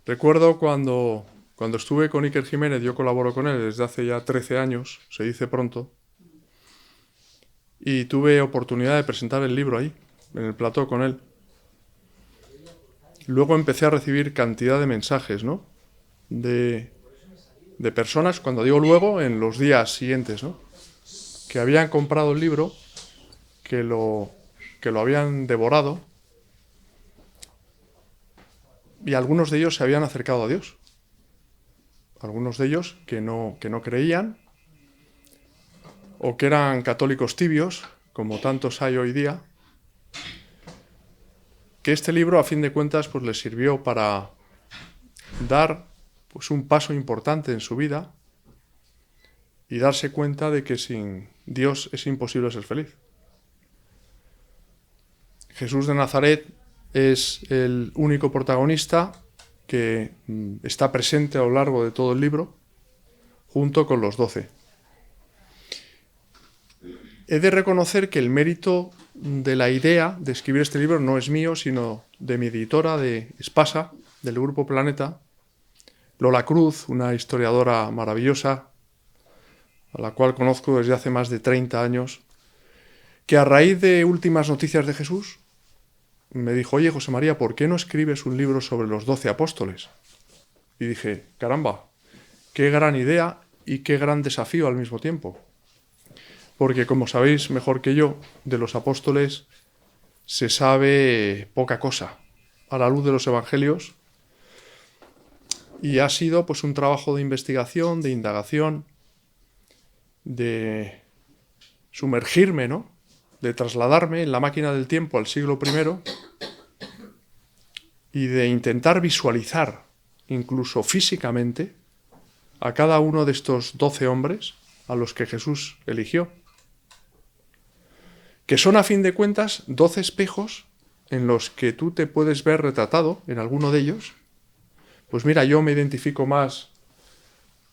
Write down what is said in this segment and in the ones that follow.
Recuerdo cuando estuve con Iker Jiménez, yo colaboro con él desde hace ya 13 años, se dice pronto, y tuve oportunidad de presentar el libro ahí, en el plató con él. Luego empecé a recibir cantidad de mensajes, ¿no? De personas, cuando digo luego, en los días siguientes, ¿no? Que habían comprado el libro, que lo habían devorado, y algunos de ellos se habían acercado a Dios. Algunos de ellos que no creían, o que eran católicos tibios, como tantos hay hoy día, que este libro, a fin de cuentas, pues les sirvió para dar pues un paso importante en su vida y darse cuenta de que sin Dios es imposible ser feliz. Jesús de Nazaret es el único protagonista que está presente a lo largo de todo el libro, junto con los 12. He de reconocer que el mérito de la idea de escribir este libro no es mío, sino de mi editora, de Espasa, del Grupo Planeta, Lola Cruz, una historiadora maravillosa, a la cual conozco desde hace más de 30 años, que a raíz de últimas noticias de Jesús, me dijo: oye, José María, ¿por qué no escribes un libro sobre los 12 apóstoles? Y dije, caramba, qué gran idea y qué gran desafío al mismo tiempo. Porque, como sabéis mejor que yo, de los apóstoles se sabe poca cosa a la luz de los evangelios, y ha sido pues un trabajo de investigación, de indagación, de sumergirme, ¿no? De trasladarme en la máquina del tiempo al siglo I y de intentar visualizar, incluso físicamente, a cada uno de estos 12 hombres a los que Jesús eligió, que son, a fin de cuentas, 12 espejos en los que tú te puedes ver retratado en alguno de ellos. Pues mira, yo me identifico más,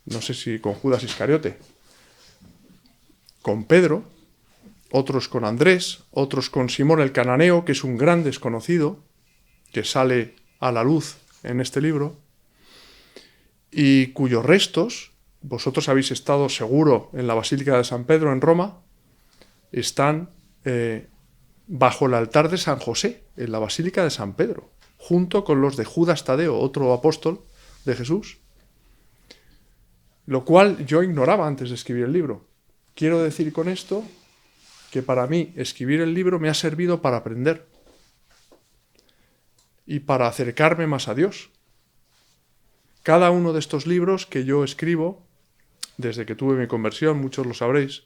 no sé si con Judas Iscariote, con Pedro, otros con Andrés, otros con Simón el Cananeo, que es un gran desconocido, que sale a la luz en este libro, y cuyos restos, vosotros habéis estado seguro en la Basílica de San Pedro en Roma, están bajo el altar de San José, en la Basílica de San Pedro, junto con los de Judas Tadeo, otro apóstol de Jesús, lo cual yo ignoraba antes de escribir el libro. Quiero decir con esto que para mí escribir el libro me ha servido para aprender y para acercarme más a Dios. Cada uno de estos libros que yo escribo, desde que tuve mi conversión, muchos lo sabréis,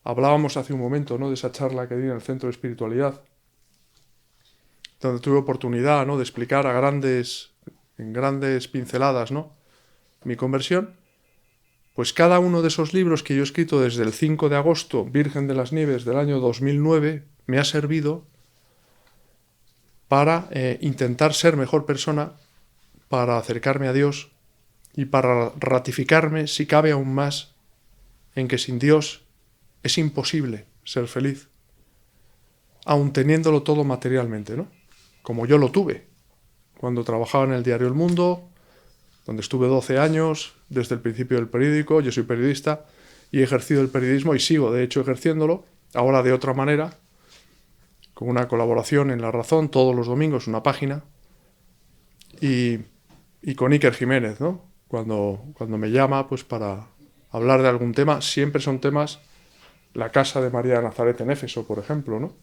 hablábamos hace un momento, ¿no?, de esa charla que di en el Centro de Espiritualidad, donde tuve oportunidad, ¿no?, de explicar en grandes pinceladas, ¿no?, mi conversión. Pues cada uno de esos libros que yo he escrito desde el 5 de agosto, Virgen de las Nieves, del año 2009, me ha servido para intentar ser mejor persona, para acercarme a Dios y para ratificarme, si cabe aún más, en que sin Dios es imposible ser feliz, aun teniéndolo todo materialmente, ¿no? Como yo lo tuve cuando trabajaba en el diario El Mundo, donde estuve 12 años, desde el principio del periódico. Yo soy periodista y he ejercido el periodismo y sigo, de hecho, ejerciéndolo, ahora de otra manera, con una colaboración en La Razón, todos los domingos, una página, y con Iker Jiménez, ¿no? Cuando me llama pues para hablar de algún tema, siempre son temas, la casa de María de Nazaret en Éfeso, por ejemplo, ¿no?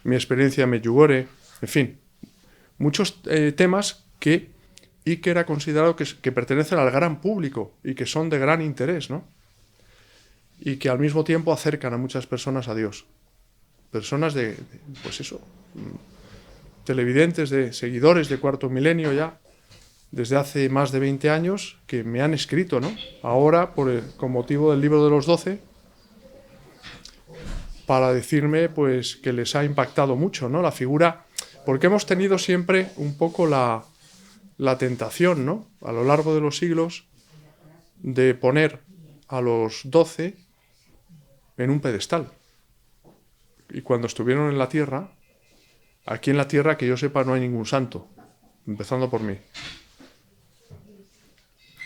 Mi experiencia en Medjugorje, en fin, muchos temas que Iker ha considerado que pertenecen al gran público y que son de gran interés, ¿no? Y que al mismo tiempo acercan a muchas personas a Dios. Personas pues eso, televidentes, de seguidores de Cuarto Milenio ya, desde hace más de 20 años, que me han escrito, ¿no? Ahora, con motivo del libro de los 12, para decirme pues que les ha impactado mucho, ¿no?, la figura, porque hemos tenido siempre un poco la tentación, ¿no?, a lo largo de los siglos, de poner a los 12 en un pedestal. Y cuando estuvieron en la tierra, aquí en la tierra, que yo sepa, no hay ningún santo, empezando por mí.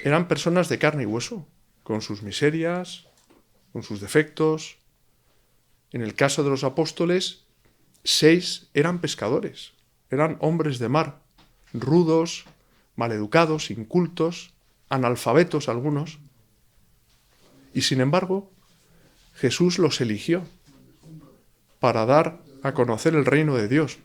eran personas de carne y hueso, con sus miserias, con sus defectos. En el caso de los apóstoles, 6 eran pescadores, eran hombres de mar, rudos, maleducados, incultos, analfabetos algunos. Y sin embargo, Jesús los eligió para dar a conocer el reino de Dios.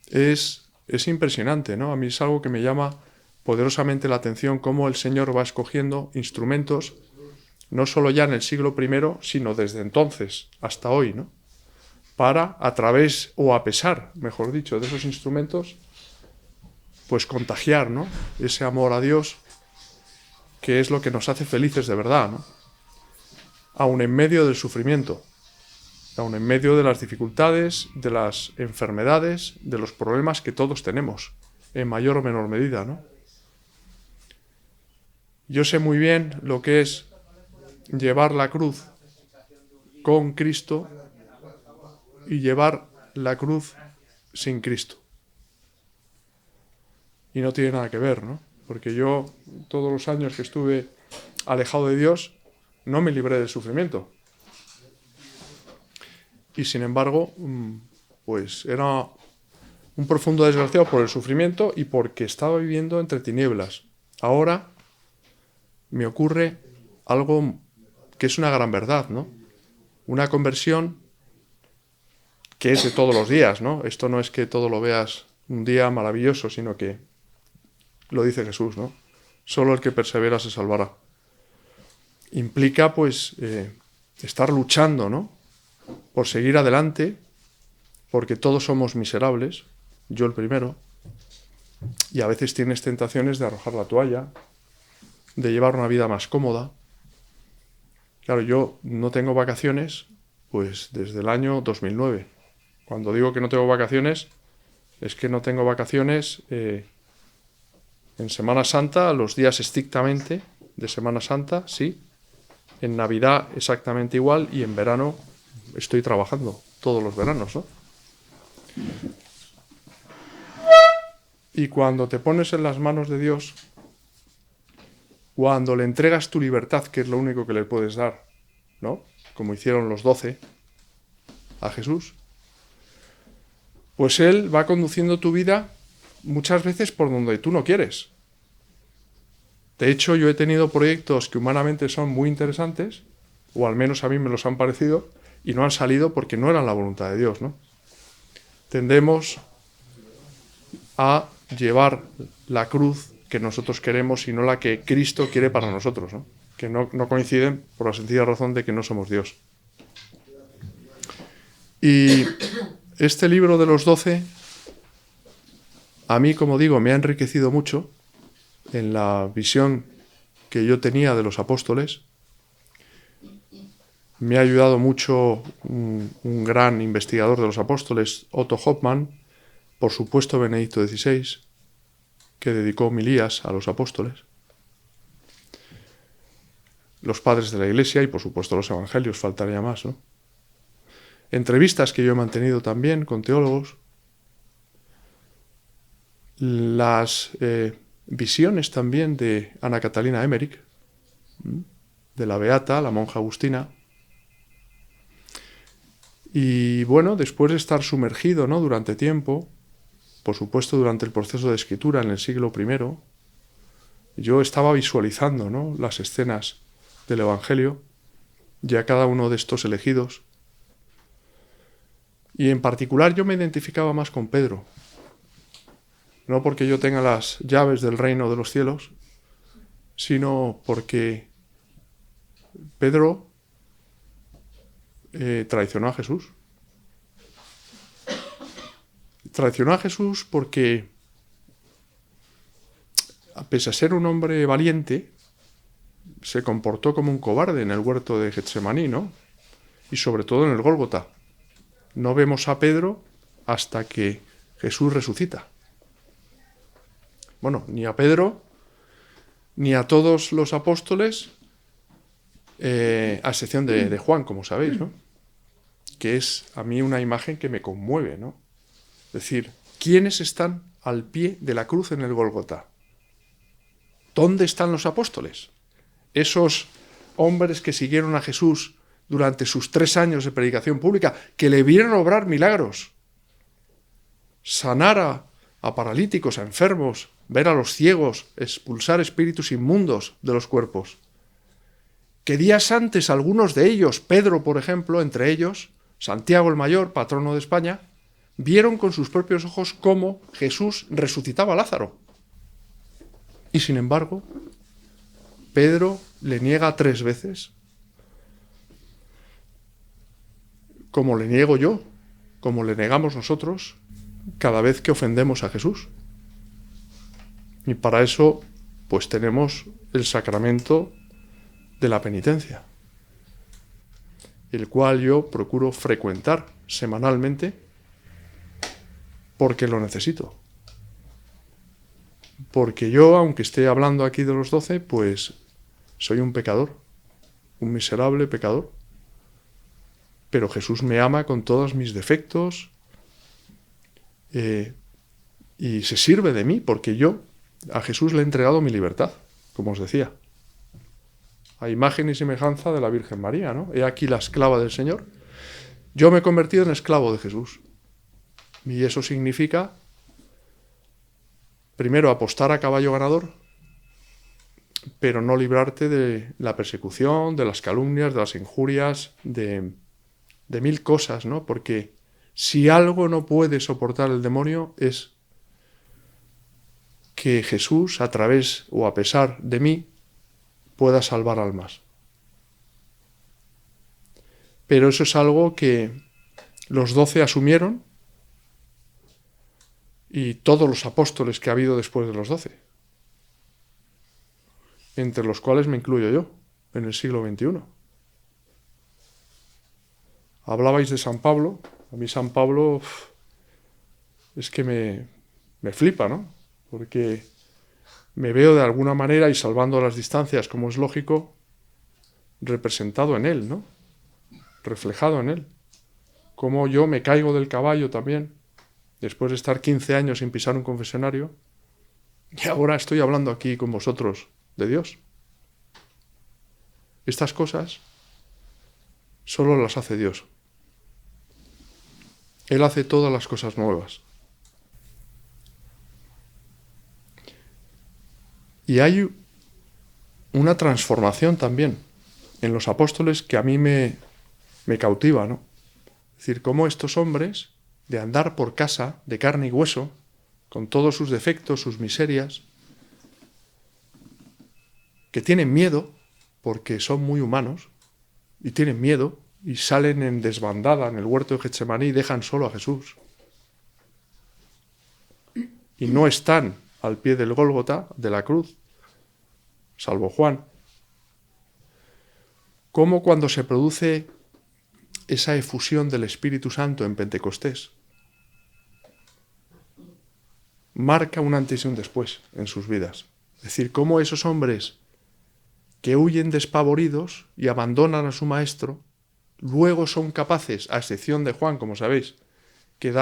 Es impresionante, ¿no? A mí es algo que me llama poderosamente la atención, cómo el Señor va escogiendo instrumentos, no solo ya en el siglo I, sino desde entonces hasta hoy, ¿no? Para, a través, o a pesar, mejor dicho, de esos instrumentos, pues contagiar, ¿no? Ese amor a Dios, que es lo que nos hace felices de verdad, ¿no? Aun en medio del sufrimiento, aun en medio de las dificultades, de las enfermedades, de los problemas que todos tenemos, en mayor o menor medida, ¿no? Yo sé muy bien lo que es llevar la cruz con Cristo y llevar la cruz sin Cristo. Y no tiene nada que ver, ¿no? Porque yo, todos los años que estuve alejado de Dios, no me libré del sufrimiento. Y sin embargo, pues era un profundo desgraciado por el sufrimiento y porque estaba viviendo entre tinieblas. Ahora me ocurre algo que es una gran verdad, ¿no? Una conversión que es de todos los días, ¿no? Esto no es que todo lo veas un día maravilloso, sino que lo dice Jesús, ¿no? Solo el que persevera se salvará. Implica, pues, estar luchando, ¿no? Por seguir adelante, porque todos somos miserables, yo el primero, y a veces tienes tentaciones de arrojar la toalla, de llevar una vida más cómoda. Claro, yo no tengo vacaciones, pues desde el año 2009. Cuando digo que no tengo vacaciones, es que no tengo vacaciones en Semana Santa, los días estrictamente de Semana Santa, sí. En Navidad exactamente igual y en verano estoy trabajando todos los veranos, ¿no? Y cuando te pones en las manos de Dios, cuando le entregas tu libertad, que es lo único que le puedes dar, ¿no? Como hicieron los 12 a Jesús, pues Él va conduciendo tu vida muchas veces por donde tú no quieres. De hecho, yo he tenido proyectos que humanamente son muy interesantes, o al menos a mí me los han parecido, y no han salido porque no eran la voluntad de Dios, ¿no? Tendemos a llevar la cruz que nosotros queremos y no la que Cristo quiere para nosotros, ¿no? Que no coinciden por la sencilla razón de que no somos Dios. Y este libro de los 12, a mí, como digo, me ha enriquecido mucho en la visión que yo tenía de los apóstoles. Me ha ayudado mucho un gran investigador de los apóstoles, Otto Hoffmann, por supuesto Benedicto XVI, que dedicó homilías a los apóstoles, los padres de la Iglesia y por supuesto los evangelios, faltaría más, ¿no? Entrevistas que yo he mantenido también con teólogos, las visiones también de Ana Catalina Emmerich, de la Beata, la monja agustina. Y bueno, después de estar sumergido, ¿no?, durante tiempo, por supuesto durante el proceso de escritura en el siglo I, yo estaba visualizando, ¿no?, las escenas del Evangelio y a cada uno de estos elegidos. Y en particular yo me identificaba más con Pedro, no porque yo tenga las llaves del reino de los cielos, sino porque Pedro traicionó a Jesús. Traicionó a Jesús porque, pese a ser un hombre valiente, se comportó como un cobarde en el huerto de Getsemaní, ¿no? Y sobre todo en el Gólgota. No vemos a Pedro hasta que Jesús resucita. Bueno, ni a Pedro, ni a todos los apóstoles, a excepción de Juan, como sabéis, ¿no? Que es a mí una imagen que me conmueve, ¿no? Es decir, ¿quiénes están al pie de la cruz en el Gólgota? ¿Dónde están los apóstoles? Esos hombres que siguieron a Jesús durante sus 3 años de predicación pública, que le vieron obrar milagros, sanar a paralíticos, a enfermos, ver a los ciegos, expulsar espíritus inmundos de los cuerpos. Que días antes algunos de ellos, Pedro por ejemplo, entre ellos, Santiago el Mayor, patrono de España, vieron con sus propios ojos cómo Jesús resucitaba a Lázaro. Y sin embargo, Pedro le niega 3 veces, como le niego yo, como le negamos nosotros, cada vez que ofendemos a Jesús. Y para eso, pues tenemos el sacramento de la penitencia, el cual yo procuro frecuentar semanalmente porque lo necesito. Porque yo, aunque esté hablando aquí de los 12, pues soy un pecador, un miserable pecador. Pero Jesús me ama con todos mis defectos y se sirve de mí porque yo a Jesús le he entregado mi libertad, como os decía. A imagen y semejanza de la Virgen María, ¿no? He aquí la esclava del Señor. Yo me he convertido en esclavo de Jesús. Y eso significa, primero, apostar a caballo ganador, pero no librarte de la persecución, de las calumnias, de las injurias, de 1000 cosas, ¿no? Porque si algo no puede soportar el demonio es que Jesús, a través o a pesar de mí, pueda salvar almas. Pero eso es algo que los 12 asumieron y todos los apóstoles que ha habido después de los 12, entre los cuales me incluyo yo, en el siglo XXI. Hablabais de San Pablo. A mí San Pablo es que me flipa, ¿no? Porque me veo de alguna manera, y salvando las distancias, como es lógico, representado en él, ¿no? Reflejado en él. Como yo me caigo del caballo también, después de estar 15 años sin pisar un confesionario, y ahora estoy hablando aquí con vosotros de Dios. Estas cosas solo las hace Dios. Él hace todas las cosas nuevas. Y hay una transformación también en los apóstoles que a mí me cautiva, ¿no? Es decir, cómo estos hombres, de andar por casa, de carne y hueso, con todos sus defectos, sus miserias, que tienen miedo, porque son muy humanos, y tienen miedo, y salen en desbandada en el huerto de Getsemaní y dejan solo a Jesús. Y no están al pie del Gólgota, de la cruz, salvo Juan. Cómo cuando se produce esa efusión del Espíritu Santo en Pentecostés, marca un antes y un después en sus vidas. Es decir, cómo esos hombres que huyen despavoridos y abandonan a su maestro, luego son capaces, a excepción de Juan, como sabéis, que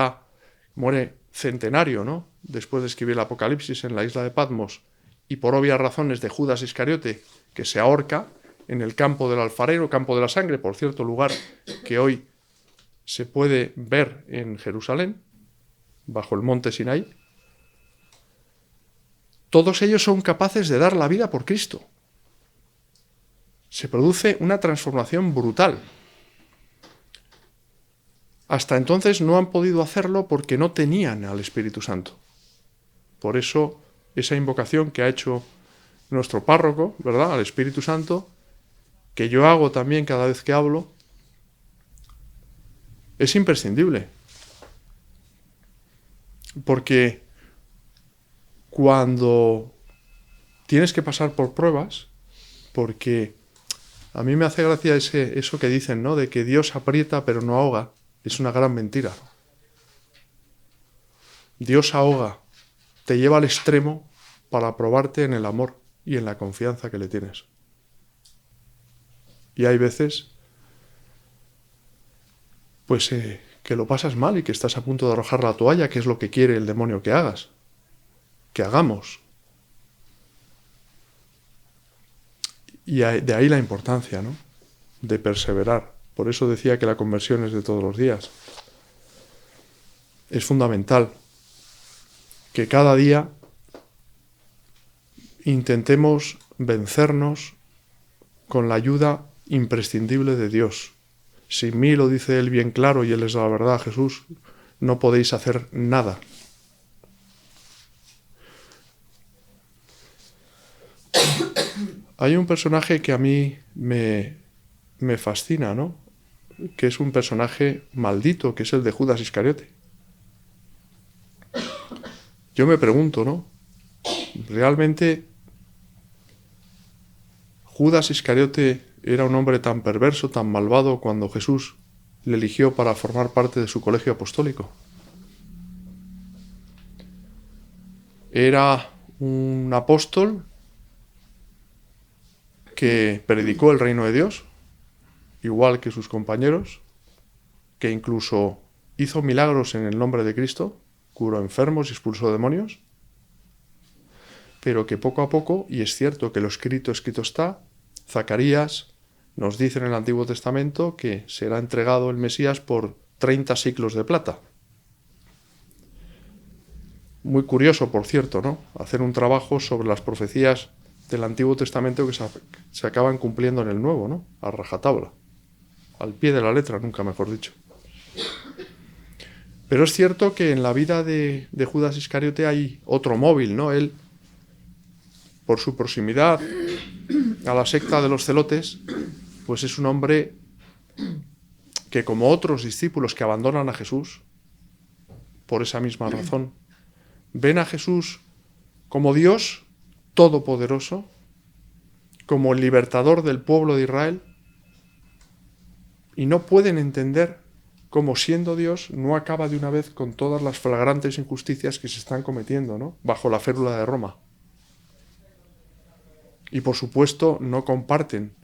muere centenario, ¿no? Después de escribir el Apocalipsis en la isla de Patmos, y por obvias razones de Judas Iscariote, que se ahorca en el campo del alfarero, campo de la sangre, por cierto lugar que hoy se puede ver en Jerusalén, bajo el monte Sinaí. Todos ellos son capaces de dar la vida por Cristo. Se produce una transformación brutal. Hasta entonces no han podido hacerlo porque no tenían al Espíritu Santo. Por eso esa invocación que ha hecho nuestro párroco, ¿verdad?, al Espíritu Santo, que yo hago también cada vez que hablo, es imprescindible. Porque cuando tienes que pasar por pruebas, porque a mí me hace gracia eso que dicen, ¿no?, de que Dios aprieta pero no ahoga. Es una gran mentira. Dios ahoga, te lleva al extremo para probarte en el amor y en la confianza que le tienes. Y hay veces, pues, que lo pasas mal y que estás a punto de arrojar la toalla, que es lo que quiere el demonio que hagas, que hagamos. Y de ahí la importancia, ¿no?, de perseverar. Por eso decía que la conversión es de todos los días. Es fundamental que cada día intentemos vencernos con la ayuda imprescindible de Dios. Sin mí, lo dice él bien claro, y él es la verdad, Jesús, no podéis hacer nada. Hay un personaje que a mí me fascina, ¿no?, que es un personaje maldito, que es el de Judas Iscariote. Yo me pregunto, ¿no?, ¿realmente Judas Iscariote era un hombre tan perverso, tan malvado, cuando Jesús le eligió para formar parte de su colegio apostólico? Era un apóstol que predicó el reino de Dios, igual que sus compañeros, que incluso hizo milagros en el nombre de Cristo, curó enfermos y expulsó demonios, pero que poco a poco, y es cierto que lo escrito está, Zacarías nos dice en el Antiguo Testamento que será entregado el Mesías por 30 siclos de plata. Muy curioso, por cierto, ¿no?, hacer un trabajo sobre las profecías del Antiguo Testamento que se acaban cumpliendo en el Nuevo, ¿no?, a rajatabla, al pie de la letra, nunca mejor dicho. Pero es cierto que en la vida de Judas Iscariote hay otro móvil, ¿no? Él, por su proximidad a la secta de los celotes, pues es un hombre que, como otros discípulos que abandonan a Jesús, por esa misma razón, ven a Jesús como Dios todopoderoso, como el libertador del pueblo de Israel, y no pueden entender cómo, siendo Dios, no acaba de una vez con todas las flagrantes injusticias que se están cometiendo, ¿no?, bajo la férula de Roma. Y por supuesto no comparten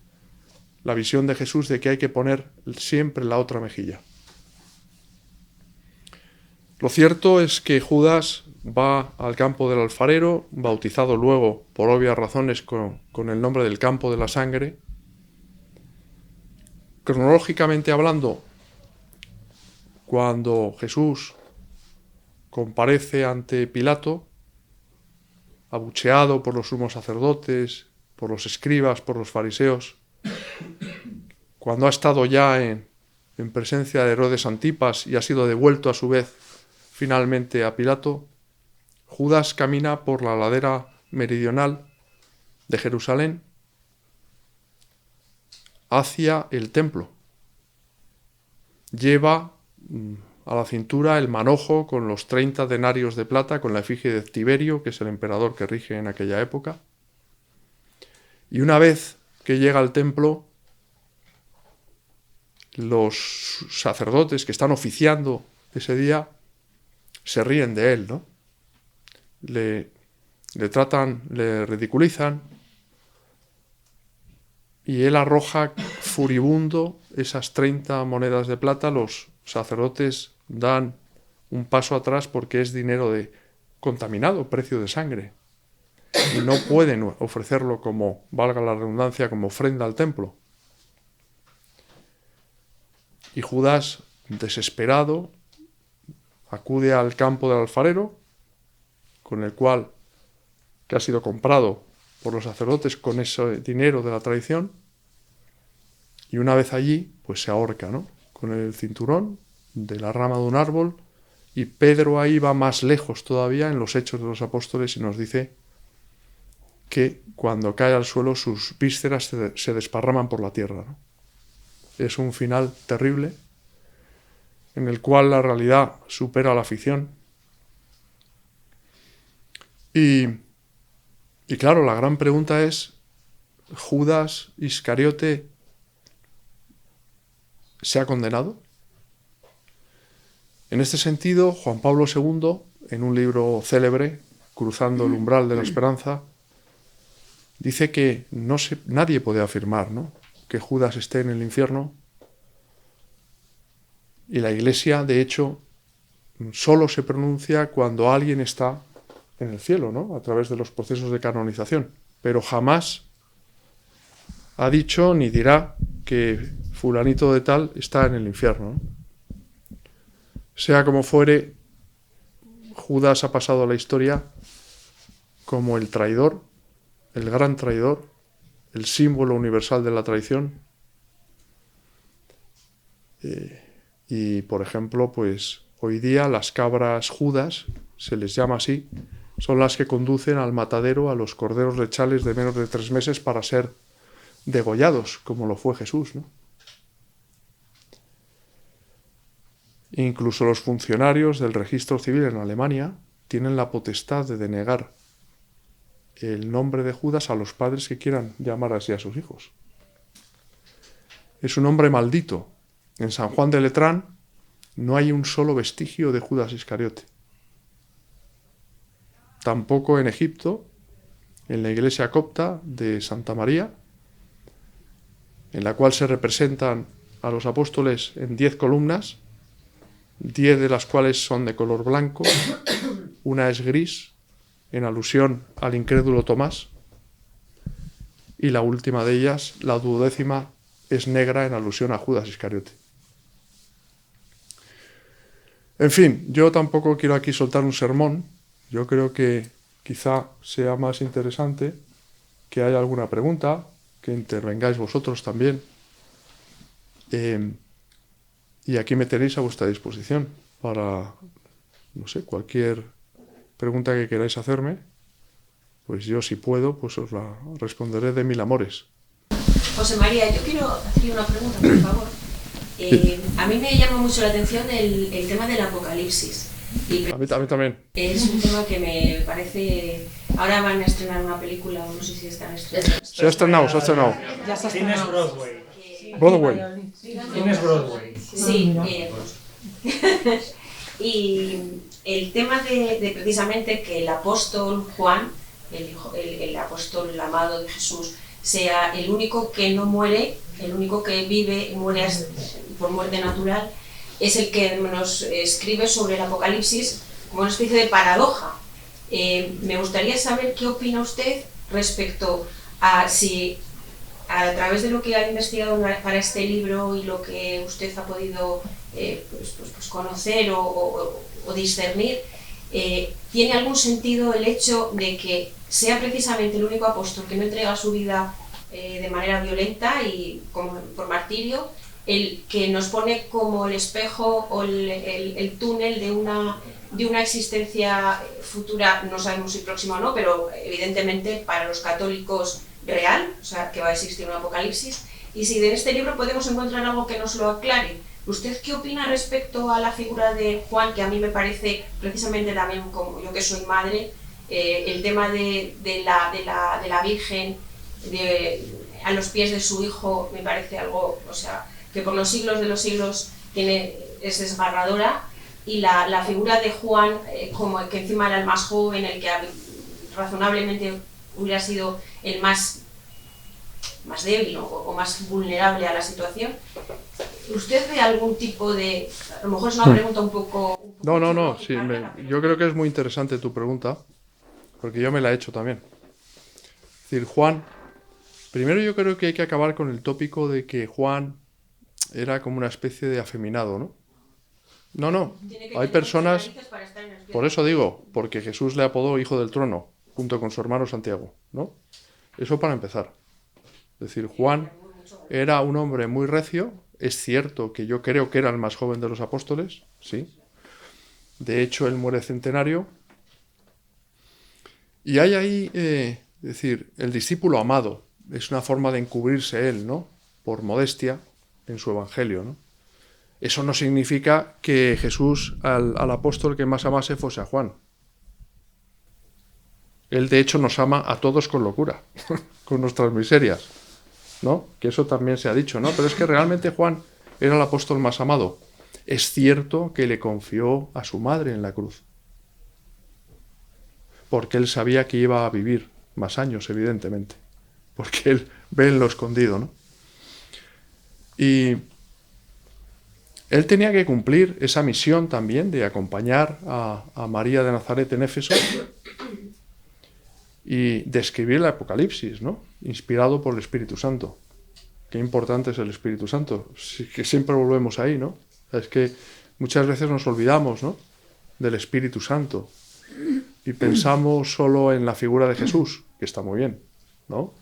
la visión de Jesús de que hay que poner siempre la otra mejilla. Lo cierto es que Judas va al campo del alfarero, bautizado luego, por obvias razones, con el nombre del campo de la sangre. Cronológicamente hablando, cuando Jesús comparece ante Pilato, abucheado por los sumos sacerdotes, por los escribas, por los fariseos, cuando ha estado ya en presencia de Herodes Antipas y ha sido devuelto a su vez finalmente a Pilato, Judas camina por la ladera meridional de Jerusalén hacia el templo. Lleva a la cintura el manojo con los 30 denarios de plata, con la efigie de Tiberio, que es el emperador que rige en aquella época. Y una vez que llega al templo, los sacerdotes que están oficiando ese día se ríen de él, ¿no? Le tratan, le ridiculizan, y él arroja furibundo esas 30 monedas de plata. Los sacerdotes dan un paso atrás porque es dinero contaminado, precio de sangre, y no pueden ofrecerlo como, valga la redundancia, como ofrenda al templo. Y Judas, desesperado, acude al campo del alfarero, con el cual, que ha sido comprado por los sacerdotes con ese dinero de la tradición, y una vez allí, pues se ahorca, ¿no?, con el cinturón de la rama de un árbol. Y Pedro ahí va más lejos todavía en los Hechos de los Apóstoles y nos dice que cuando cae al suelo sus vísceras se desparraman por la tierra, ¿no? Es un final terrible en el cual la realidad supera la ficción. Y claro, la gran pregunta es, ¿Judas Iscariote se ha condenado? En este sentido, Juan Pablo II, en un libro célebre, Cruzando el umbral de la esperanza, dice que nadie puede afirmar, ¿no?, que Judas esté en el infierno, y la Iglesia, de hecho, solo se pronuncia cuando alguien está en el cielo, ¿no?, a través de los procesos de canonización, pero jamás ha dicho ni dirá que fulanito de tal está en el infierno, ¿no? Sea como fuere, Judas ha pasado a la historia como el traidor, el gran traidor, el símbolo universal de la traición. Y, por ejemplo, pues hoy día las cabras Judas, se les llama así, son las que conducen al matadero a los corderos lechales de menos de 3 meses para ser degollados, como lo fue Jesús, ¿no? Incluso los funcionarios del registro civil en Alemania tienen la potestad de denegar el nombre de Judas a los padres que quieran llamar así a sus hijos. Es un hombre maldito. En San Juan de Letrán no hay un solo vestigio de Judas Iscariote. Tampoco en Egipto, en la iglesia copta de Santa María, en la cual se representan a los apóstoles en 10 columnas, 10 de las cuales son de color blanco, una es gris, en alusión al incrédulo Tomás, y la última de ellas, la 12ª, es negra en alusión a Judas Iscariote. En fin, yo tampoco quiero aquí soltar un sermón. Yo creo que quizá sea más interesante que haya alguna pregunta, que intervengáis vosotros también. Y aquí me tenéis a vuestra disposición para, no sé, cualquier pregunta que queráis hacerme. Pues yo, si puedo, pues os la responderé de mil amores. José María, yo quiero hacerle una pregunta, por favor. A mí me llama mucho la atención el tema del Apocalipsis. Y a mí también. Es un tema que me parece... Ahora van a estrenar una película, no sé si están estrenando. Se ha estrenado. Ya se ha estrenado. Broadway. Tienes Broadway. Sí, y el tema de precisamente que el apóstol Juan, el apóstol amado de Jesús, sea el único que no muere, el único que vive y muere por muerte natural, es el que nos escribe sobre el Apocalipsis como una especie de paradoja. Me gustaría saber qué opina usted respecto a si a través de lo que ha investigado para este libro y lo que usted ha podido pues conocer o discernir, ¿tiene algún sentido el hecho de que sea precisamente el único apóstol que no entrega su vida de manera violenta y por martirio, el que nos pone como el espejo o el túnel de una existencia futura, no sabemos si próxima o no, pero evidentemente para los católicos real, o sea, que va a existir un apocalipsis? Y si en este libro podemos encontrar algo que nos lo aclare. ¿Usted qué opina respecto a la figura de Juan, que a mí me parece, precisamente también como yo que soy madre, el tema de la Virgen a los pies de su hijo, me parece algo, o sea, que por los siglos de los siglos es desgarradora, y la figura de Juan, como que encima era el más joven, el que razonablemente hubiera sido el más débil o más vulnerable a la situación. ¿Usted ve algún tipo de...? A lo mejor es una pregunta un poco No. Sí, yo creo que es muy interesante tu pregunta, porque yo me la he hecho también. Es decir, Juan... Primero yo creo que hay que acabar con el tópico de que Juan era como una especie de afeminado, ¿no? No. Hay personas... Por eso digo, porque Jesús le apodó Hijo del Trono, junto con su hermano Santiago, ¿no? Eso para empezar. Es decir, Juan era un hombre muy recio. Es cierto que yo creo que era el más joven de los apóstoles, sí. De hecho, él muere centenario. Y hay ahí, es decir, el discípulo amado. Es una forma de encubrirse él, ¿no? Por modestia en su evangelio, ¿no? Eso no significa que Jesús al apóstol que más amase fuese a Juan. Él, de hecho, nos ama a todos con locura, con nuestras miserias, ¿no? Que eso también se ha dicho, ¿no? Pero es que realmente Juan era el apóstol más amado. Es cierto que le confió a su madre en la cruz, porque él sabía que iba a vivir más años, evidentemente, porque él ve en lo escondido, ¿no? Y él tenía que cumplir esa misión también de acompañar a María de Nazaret en Éfeso y de escribir el Apocalipsis, ¿no? Inspirado por el Espíritu Santo. qué importante es el Espíritu Santo. Sí, que siempre volvemos ahí, ¿no? Es que muchas veces nos olvidamos, ¿no?, del Espíritu Santo y pensamos solo en la figura de Jesús, que está muy bien, ¿no?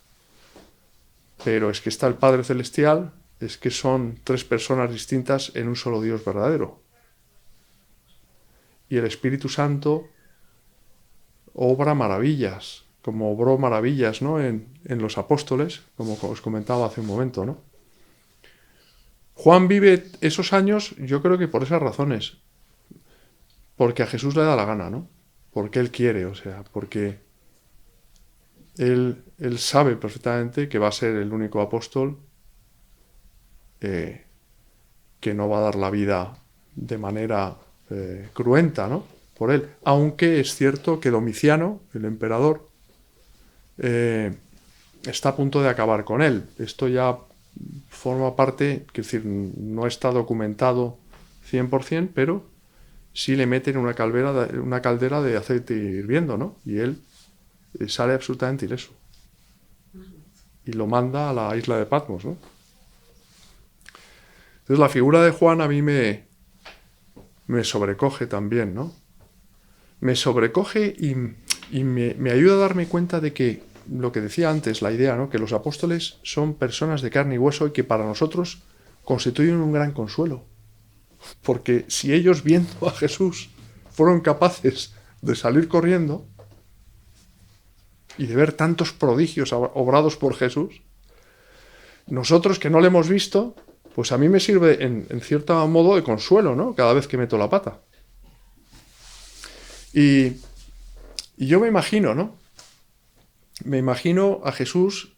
Pero es que está el Padre Celestial, es que son tres personas distintas en un solo Dios verdadero. Y el Espíritu Santo obra maravillas, como obró maravillas, ¿no?, en los apóstoles, como os comentaba hace un momento, ¿no? Juan vive esos años, yo creo que por esas razones, porque a Jesús le da la gana, ¿no? Porque él quiere, o sea, porque él sabe perfectamente que va a ser el único apóstol que no va a dar la vida de manera cruenta, ¿no?, por él. Aunque es cierto que Domiciano, el emperador, está a punto de acabar con él. Esto ya forma parte, es decir, no está documentado 100%, pero sí le meten una caldera de aceite hirviendo, ¿no? Y él sale absolutamente ileso. Y lo manda a la isla de Patmos, ¿no? Entonces la figura de Juan a mí me sobrecoge también, ¿no? Me sobrecoge y me ayuda a darme cuenta de que, lo que decía antes, la idea, ¿no?, que los apóstoles son personas de carne y hueso y que para nosotros constituyen un gran consuelo. Porque si ellos, viendo a Jesús, fueron capaces de salir corriendo y de ver tantos prodigios obrados por Jesús, nosotros que no le hemos visto, pues a mí me sirve en cierto modo de consuelo, ¿no?, cada vez que meto la pata. Y yo me imagino, ¿no?, me imagino a Jesús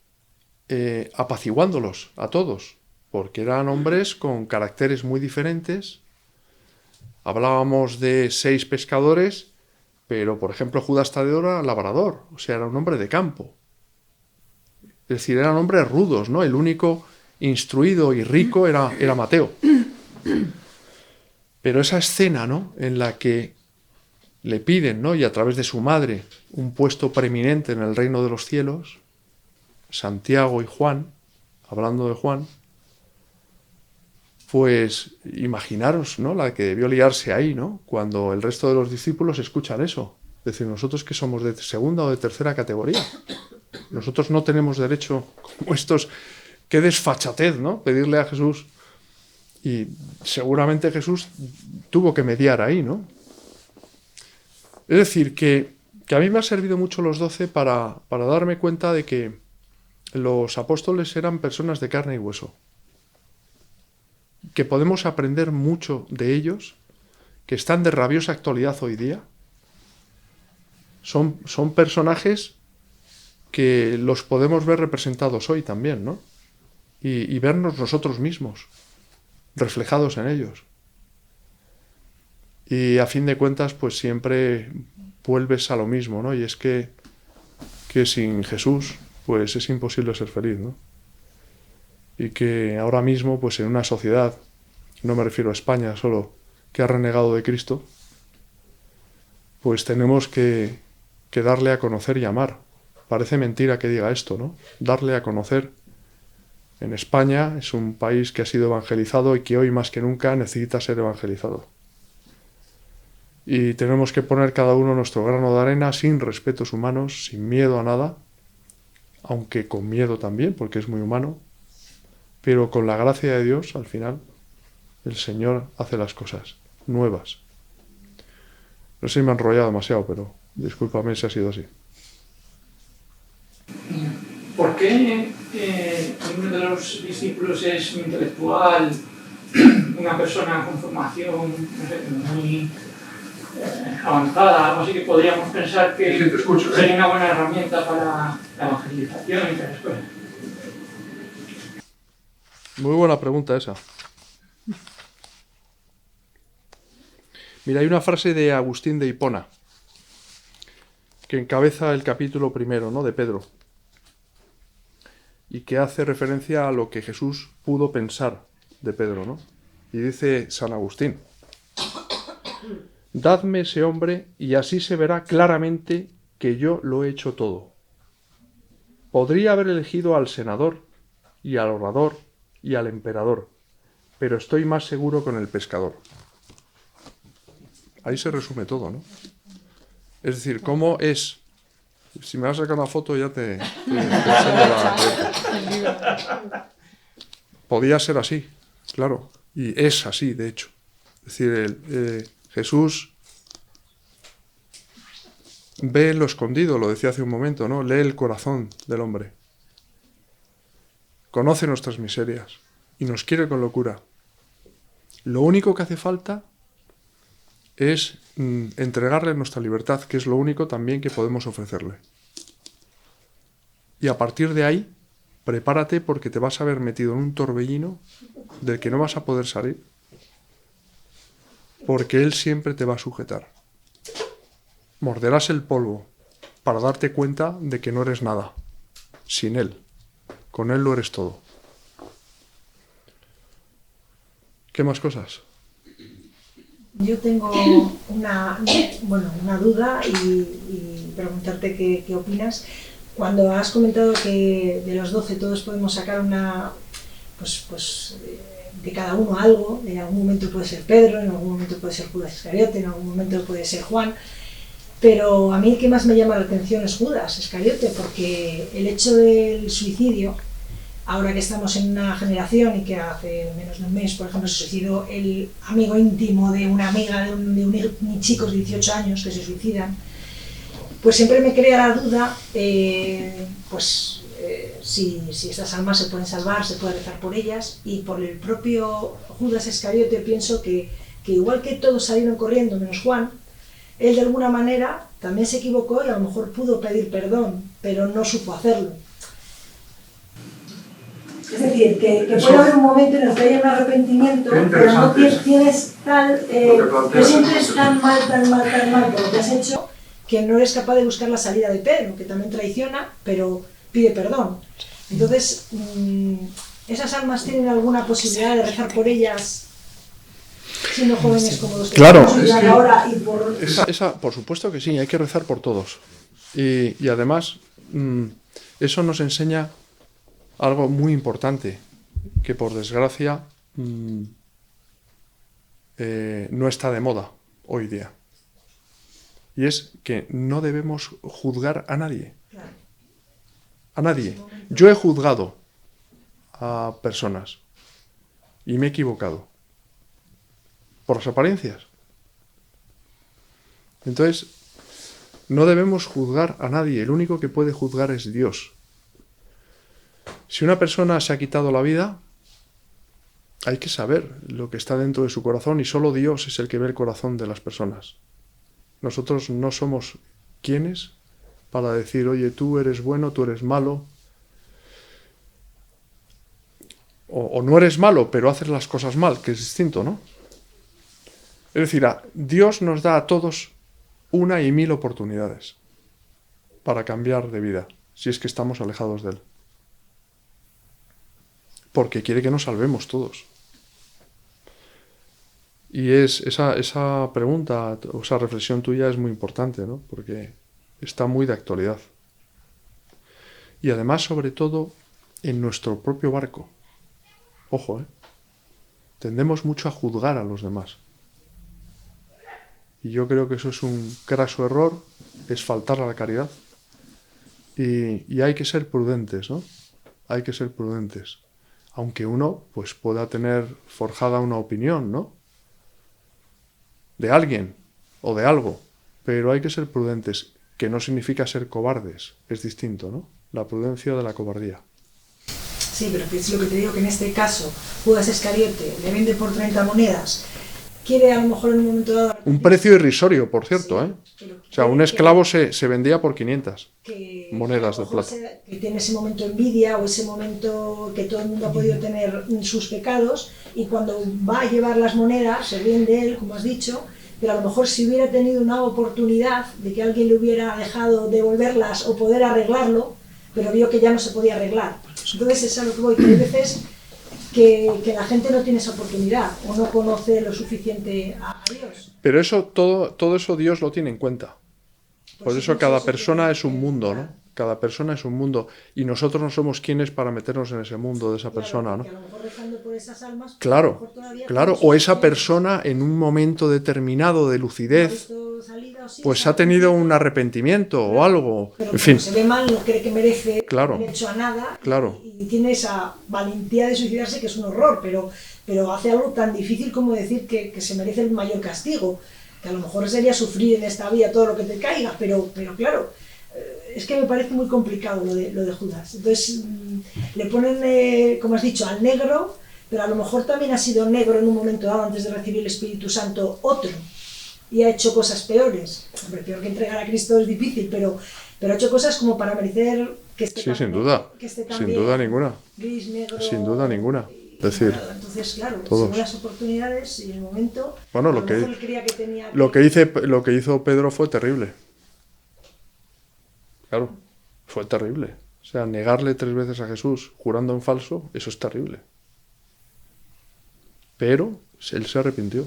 apaciguándolos a todos, porque eran hombres con caracteres muy diferentes. Hablábamos de 6 pescadores, pero por ejemplo Judas Tadeo era labrador, o sea, era un hombre de campo. Es decir, eran hombres rudos, ¿no? El único instruido y rico era Mateo. Pero esa escena, ¿no?, en la que le piden, ¿no?, y a través de su madre, un puesto preeminente en el reino de los cielos, Santiago y Juan, hablando de Juan, pues imaginaros, ¿no?, la que debió liarse ahí, ¿no?, cuando el resto de los discípulos escuchan eso. Es decir, nosotros que somos de segunda o de tercera categoría, nosotros no tenemos derecho, como estos, qué desfachatez, ¿no?, pedirle a Jesús. Y seguramente Jesús tuvo que mediar ahí, ¿no? Es decir, que a mí me ha servido mucho los 12 para darme cuenta de que los apóstoles eran personas de carne y hueso, que podemos aprender mucho de ellos, que están de rabiosa actualidad hoy día. Son personajes que los podemos ver representados hoy también, ¿no? Y vernos nosotros mismos reflejados en ellos. Y a fin de cuentas, pues siempre vuelves a lo mismo, ¿no? Y es que sin Jesús, pues es imposible ser feliz, ¿no? Y que ahora mismo, pues en una sociedad, no me refiero a España solo, que ha renegado de Cristo, pues tenemos que darle a conocer y amar. Parece mentira que diga esto, ¿no? Darle a conocer. En España es un país que ha sido evangelizado y que hoy más que nunca necesita ser evangelizado. Y tenemos que poner cada uno nuestro grano de arena sin respetos humanos, sin miedo a nada, aunque con miedo también, porque es muy humano, pero con la gracia de Dios, al final, el Señor hace las cosas nuevas. No sé si me he enrollado demasiado, pero discúlpame si ha sido así. ¿Por qué uno de los discípulos es un intelectual, una persona con formación, no sé, muy avanzada, algo así que podríamos pensar que sería una buena herramienta para la evangelización y tal cosas? Muy buena pregunta esa. Mira, hay una frase de Agustín de Hipona que encabeza el capítulo 1, ¿no?, de Pedro, y que hace referencia a lo que Jesús pudo pensar de Pedro, ¿no? Y dice San Agustín: dadme ese hombre y así se verá claramente que yo lo he hecho todo. Podría haber elegido al senador y al orador y al emperador, pero estoy más seguro con el pescador. Ahí se resume todo, ¿no? Es decir, ¿cómo es? Si me vas a sacar una foto ya te enseño la... Podía ser así, claro, y es así, de hecho. Es decir, Jesús ve lo escondido, lo decía hace un momento, ¿no? Lee el corazón del hombre. Conoce nuestras miserias y nos quiere con locura. Lo único que hace falta es entregarle nuestra libertad, que es lo único también que podemos ofrecerle. Y a partir de ahí, prepárate porque te vas a ver metido en un torbellino del que no vas a poder salir, porque Él siempre te va a sujetar. Morderás el polvo para darte cuenta de que no eres nada sin Él. Con Él lo eres todo. ¿Qué más cosas? Yo tengo una duda y preguntarte qué opinas. Cuando has comentado que de los 12 todos podemos sacar de cada uno algo, en algún momento puede ser Pedro, en algún momento puede ser Judas Iscariote, en algún momento puede ser Juan, pero a mí el que más me llama la atención es Judas Iscariote, porque el hecho del suicidio, ahora que estamos en una generación y que hace menos de un mes, por ejemplo, se suicidó el amigo íntimo de una amiga de un chico de 18 años que se suicidan, pues siempre me crea la duda, si estas almas se pueden salvar, se puede rezar por ellas, y por el propio Judas Iscariote pienso que igual que todos salieron corriendo menos Juan, él de alguna manera también se equivocó y a lo mejor pudo pedir perdón, pero no supo hacerlo. Es decir, que puede haber un momento en el que haya un arrepentimiento, pero no tienes te sientes tan mal por lo que has hecho, que no eres capaz de buscar la salida de Pedro, que también traiciona, pero pide perdón. Entonces, ¿esas almas tienen alguna posibilidad de rezar por ellas siendo jóvenes como los que estamos ahora? Por supuesto que sí, hay que rezar por todos. Y además, eso nos enseña algo muy importante, que por desgracia no está de moda hoy día. Y es que no debemos juzgar a nadie. A nadie. Yo he juzgado a personas y me he equivocado por las apariencias. Entonces, no debemos juzgar a nadie. El único que puede juzgar es Dios. Si una persona se ha quitado la vida, hay que saber lo que está dentro de su corazón y solo Dios es el que ve el corazón de las personas. Nosotros no somos quienes para decir, oye, tú eres bueno, tú eres malo, o no eres malo, pero haces las cosas mal, que es distinto, ¿no? Es decir, Dios nos da a todos 1 y 1000 oportunidades para cambiar de vida, si es que estamos alejados de Él. Porque quiere que nos salvemos todos. Y esa pregunta, o esa reflexión tuya es muy importante, ¿no? Porque está muy de actualidad. Y además, sobre todo, en nuestro propio barco. Ojo, tendemos mucho a juzgar a los demás. Y yo creo que eso es un craso error, es faltar a la caridad. Y hay que ser prudentes, ¿no? Hay que ser prudentes. Aunque uno pues pueda tener forjada una opinión, ¿no? De alguien o de algo, pero hay que ser prudentes, que no significa ser cobardes, es distinto, ¿no? La prudencia de la cobardía. Sí, pero es lo que te digo, que en este caso Judas Iscariote le vende por 30 monedas, quiere a lo mejor en un momento dado... Un precio irrisorio, por cierto, sí, O sea, un esclavo se vendía por 500 monedas de plata. Que tiene ese momento de envidia o ese momento que todo el mundo ha podido tener sus pecados, y cuando va a llevar las monedas se ríen de él, como has dicho, pero a lo mejor si hubiera tenido una oportunidad de que alguien le hubiera dejado devolverlas o poder arreglarlo, pero vio que ya no se podía arreglar. Entonces es a lo que voy, que hay veces que la gente no tiene esa oportunidad o no conoce lo suficiente a Dios. Pero eso todo eso Dios lo tiene en cuenta. Por eso cada persona es un mundo, ¿no? Cada persona es un mundo y nosotros no somos quienes para meternos en ese mundo de esa persona, ¿no? Que a lo mejor rezando por esas almas, a lo Claro, mejor todavía claro. tiene O sus esa sufrimientos. persona en un momento determinado de No ha lucidez, visto salida o sí, pues se ha tenido un arrepentido, arrepentimiento o algo. pero En fin, como se ve mal, no cree que merece Claro. derecho a nada, Claro. y tiene esa valentía de suicidarse, que es un horror, pero hace algo tan difícil como decir que se merece el mayor castigo, que a lo mejor sería sufrir en esta vida todo lo que te caiga, pero claro, es que me parece muy complicado lo de Judas. Entonces le ponen, como has dicho, al negro, pero a lo mejor también ha sido negro en un momento dado antes de recibir el Espíritu Santo otro, y ha hecho cosas peores. Hombre, peor que entregar a Cristo es difícil, pero ha hecho cosas como para merecer que esté sí, tan- sin duda. que esté Sin también duda ninguna. gris, negro, Sin duda ninguna. y Decir, nada. Entonces, claro, todos. según las oportunidades y el momento, Bueno, a lo lo que- mejor él creía que tenía Lo que hizo Pedro fue terrible. Claro, fue terrible. O sea, negarle 3 veces a Jesús jurando en falso, eso es terrible. Pero él se arrepintió.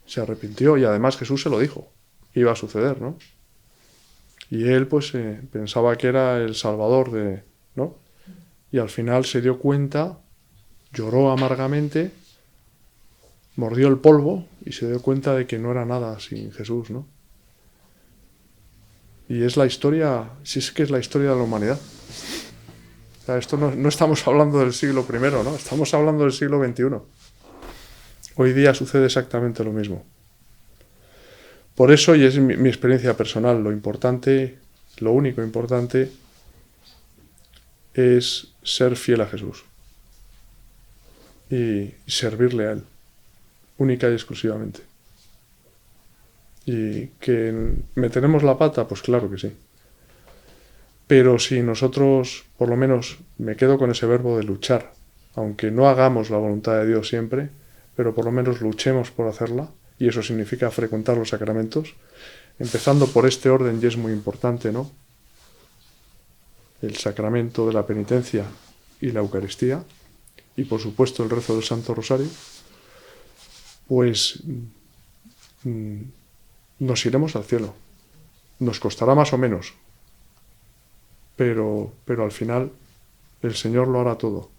Se arrepintió y además Jesús se lo dijo. Que iba a suceder, ¿no? Y él pues pensaba que era el Salvador ¿no? Y al final se dio cuenta, lloró amargamente, mordió el polvo y se dio cuenta de que no era nada sin Jesús, ¿no? Y es la historia, si es que es la historia de la humanidad. O sea, esto no estamos hablando del siglo I, ¿no? Estamos hablando del siglo XXI. Hoy día sucede exactamente lo mismo. Por eso, y es mi experiencia personal, lo único importante es ser fiel a Jesús y servirle a Él, única y exclusivamente. ¿Y que meteremos la pata? Pues claro que sí. Pero si nosotros, por lo menos, me quedo con ese verbo de luchar, aunque no hagamos la voluntad de Dios siempre, pero por lo menos luchemos por hacerla, y eso significa frecuentar los sacramentos, empezando por este orden, y es muy importante, ¿no? El sacramento de la penitencia y la Eucaristía, y por supuesto el rezo del Santo Rosario, pues nos iremos al cielo. Nos costará más o menos, pero al final el Señor lo hará todo.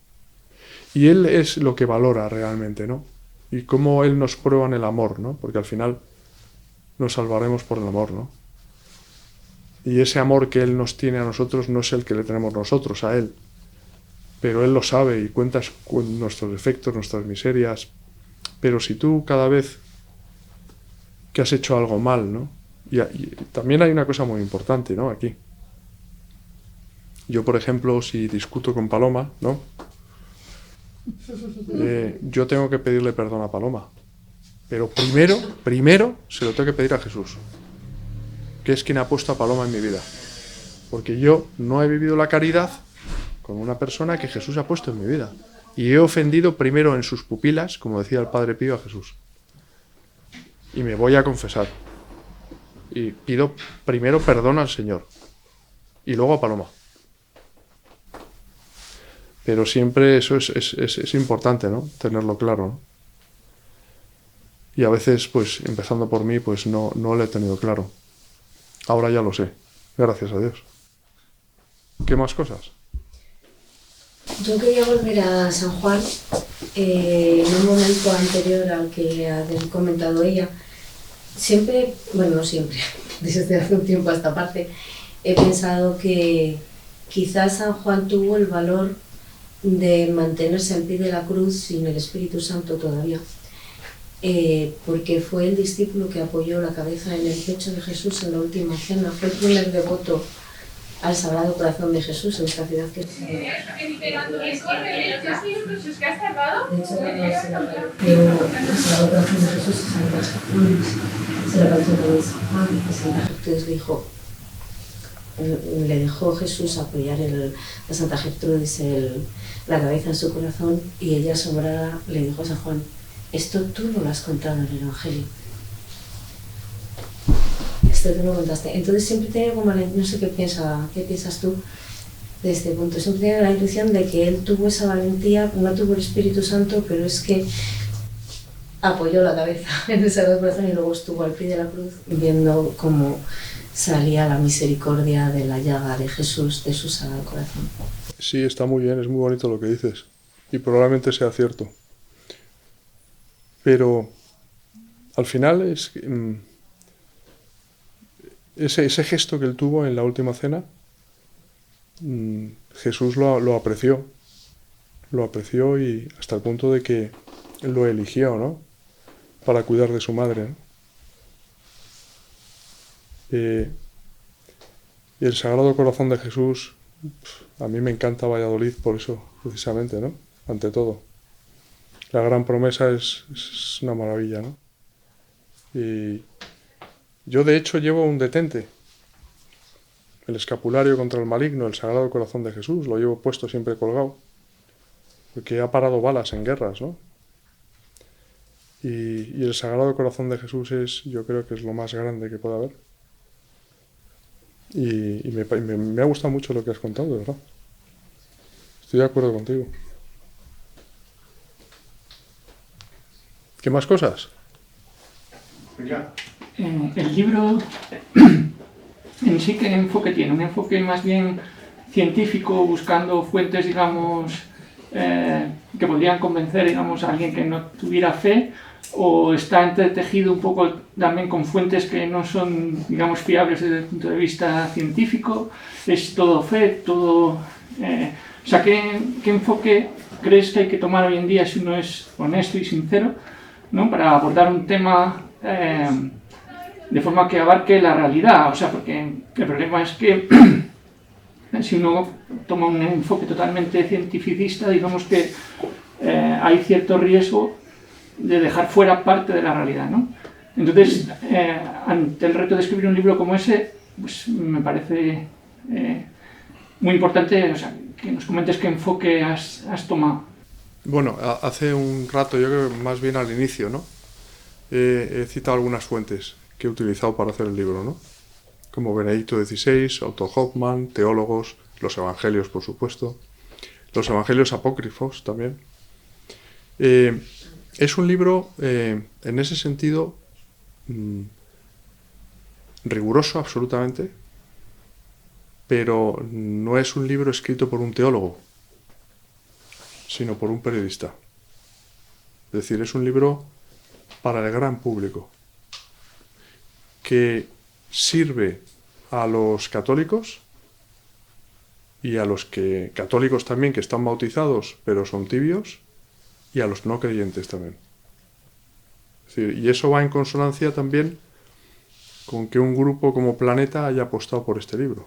Y Él es lo que valora realmente, ¿no? Y cómo Él nos prueba en el amor, ¿no? Porque al final nos salvaremos por el amor, ¿no? Y ese amor que Él nos tiene a nosotros no es el que le tenemos nosotros a Él. Pero Él lo sabe y cuenta con nuestros defectos, nuestras miserias. Pero si tú cada vez que has hecho algo mal, ¿no? Y también hay una cosa muy importante, ¿no? Aquí. Yo, por ejemplo, si discuto con Paloma, ¿no? Yo tengo que pedirle perdón a Paloma. Pero primero se lo tengo que pedir a Jesús, que es quien ha puesto a Paloma en mi vida. Porque yo no he vivido la caridad con una persona que Jesús ha puesto en mi vida. Y he ofendido primero en sus pupilas, como decía el Padre Pío, a Jesús. Y me voy a confesar. Y pido primero perdón al Señor. Y luego a Paloma. Pero siempre eso es importante, ¿no? Tenerlo claro, ¿no? Y a veces, pues, empezando por mí, pues no lo he tenido claro. Ahora ya lo sé. Gracias a Dios. ¿Qué más cosas? Yo quería volver a San Juan en un momento anterior al que ha comentado ella. Siempre, bueno, no siempre, desde hace un tiempo a esta parte, he pensado que quizás San Juan tuvo el valor de mantenerse al pie de la cruz sin el Espíritu Santo todavía, porque fue el discípulo que apoyó la cabeza en el pecho de Jesús en la última cena, fue el primer devoto al Sagrado Corazón de Jesús en esta ciudad que es. De hecho, el Sagrado Corazón de Jesús es Santa Gertrudis, se le pareció también San Juan, y Santa Gertrudis le dejó Jesús apoyar a Santa Gertrudis la cabeza en su corazón, y ella asombrada le dijo a San Juan: esto tú no lo has contado en el Evangelio. Esto tú no contaste. Entonces siempre tenía como, no sé qué piensas tú de este punto, siempre tenía la intuición de que él tuvo esa valentía, no tuvo el Espíritu Santo, pero es que apoyó la cabeza en el Sagrado Corazón y luego estuvo al pie de la cruz viendo cómo salía la misericordia de la llaga de Jesús, de su Sagrado Corazón. Sí, está muy bien, es muy bonito lo que dices. Y probablemente sea cierto. Pero al final ese gesto que él tuvo en la última cena, Jesús lo apreció. Lo apreció y hasta el punto de que él lo eligió, ¿no? Para cuidar de su madre, ¿no? Y el Sagrado Corazón de Jesús, a mí me encanta Valladolid por eso, precisamente, ¿no? Ante todo. La gran promesa es una maravilla, ¿no? Y yo, de hecho, llevo un detente. El escapulario contra el maligno, el Sagrado Corazón de Jesús, lo llevo puesto siempre colgado. Porque ha parado balas en guerras, ¿no? Y el Sagrado Corazón de Jesús yo creo que es lo más grande que puede haber. Y me ha gustado mucho lo que has contado, de verdad. Estoy de acuerdo contigo. ¿Qué más cosas? El libro en sí, ¿qué enfoque tiene? Un enfoque más bien científico, buscando fuentes, digamos, que podrían convencer, digamos, a alguien que no tuviera fe, o está entretejido un poco también con fuentes que no son, digamos, fiables desde el punto de vista científico. Es todo fe, todo... o sea, ¿qué enfoque crees que hay que tomar hoy en día si uno es honesto y sincero, ¿no? Para abordar un tema de forma que abarque la realidad? O sea, porque el problema es que si uno toma un enfoque totalmente cientificista, digamos que hay cierto riesgo de dejar fuera parte de la realidad, ¿no? Entonces, ante el reto de escribir un libro como ese, pues me parece muy importante, o sea, que nos comentes qué enfoque has tomado. Bueno, hace un rato, yo creo que más bien al inicio, ¿no? He citado algunas fuentes que he utilizado para hacer el libro, ¿no? Como Benedicto XVI, Otto Hoffmann, teólogos, los evangelios, por supuesto, los evangelios apócrifos también. Es un libro, en ese sentido, riguroso absolutamente, pero no es un libro escrito por un teólogo, sino por un periodista. Es decir, es un libro para el gran público, que sirve a los católicos y a los católicos también que están bautizados pero son tibios, y a los no creyentes también. Es decir, y eso va en consonancia también con que un grupo como Planeta haya apostado por este libro,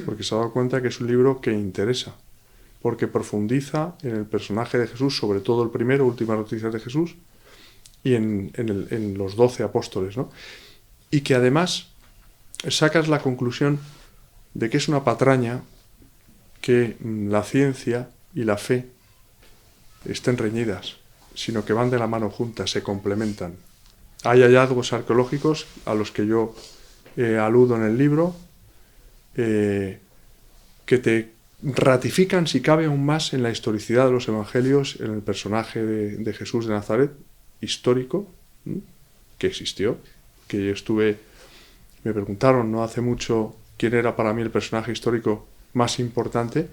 porque se ha dado cuenta que es un libro que interesa, porque profundiza en el personaje de Jesús, sobre todo el primero, Últimas Noticias de Jesús, y en los 12 apóstoles, ¿no? Y que además sacas la conclusión de que es una patraña que la ciencia y la fe estén reñidas, sino que van de la mano juntas, se complementan. Hay hallazgos arqueológicos a los que yo aludo en el libro, que te ratifican, si cabe aún más, en la historicidad de los evangelios, en el personaje de Jesús de Nazaret, histórico, que existió, que yo me preguntaron no hace mucho quién era para mí el personaje histórico más importante.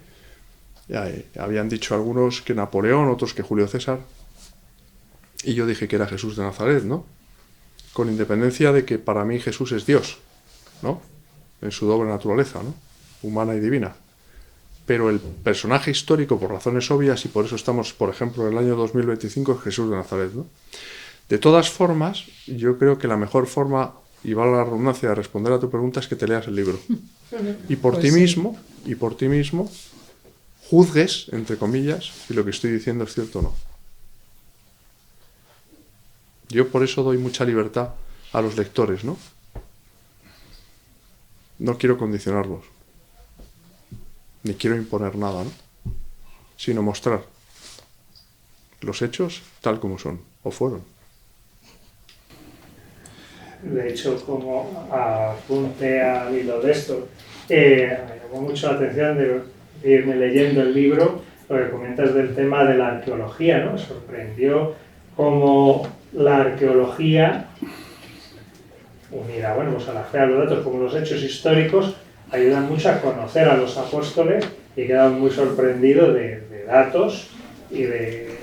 Habían dicho algunos que Napoleón, otros que Julio César, y yo dije que era Jesús de Nazaret, ¿no? Con independencia de que para mí Jesús es Dios, ¿no? En su doble naturaleza, ¿no? Humana y divina. Pero el personaje histórico, por razones obvias, y por eso estamos, por ejemplo, en el año 2025, es Jesús de Nazaret, ¿no? De todas formas, yo creo que la mejor forma, y vale la redundancia, de responder a tu pregunta es que te leas el libro. Y por ti mismo, juzgues, entre comillas, si lo que estoy diciendo es cierto o no. Yo por eso doy mucha libertad a los lectores, ¿no? No quiero condicionarlos, ni quiero imponer nada, ¿no? Sino mostrar los hechos tal como son, o fueron. De hecho, como apunte al hilo de esto, me llamó mucho la atención de irme leyendo el libro, lo que comentas del tema de la arqueología, ¿no? Me sorprendió cómo la arqueología unida, bueno, pues a la fe, a los datos, como los hechos históricos, ayudan mucho a conocer a los apóstoles y he quedado muy sorprendido de datos y de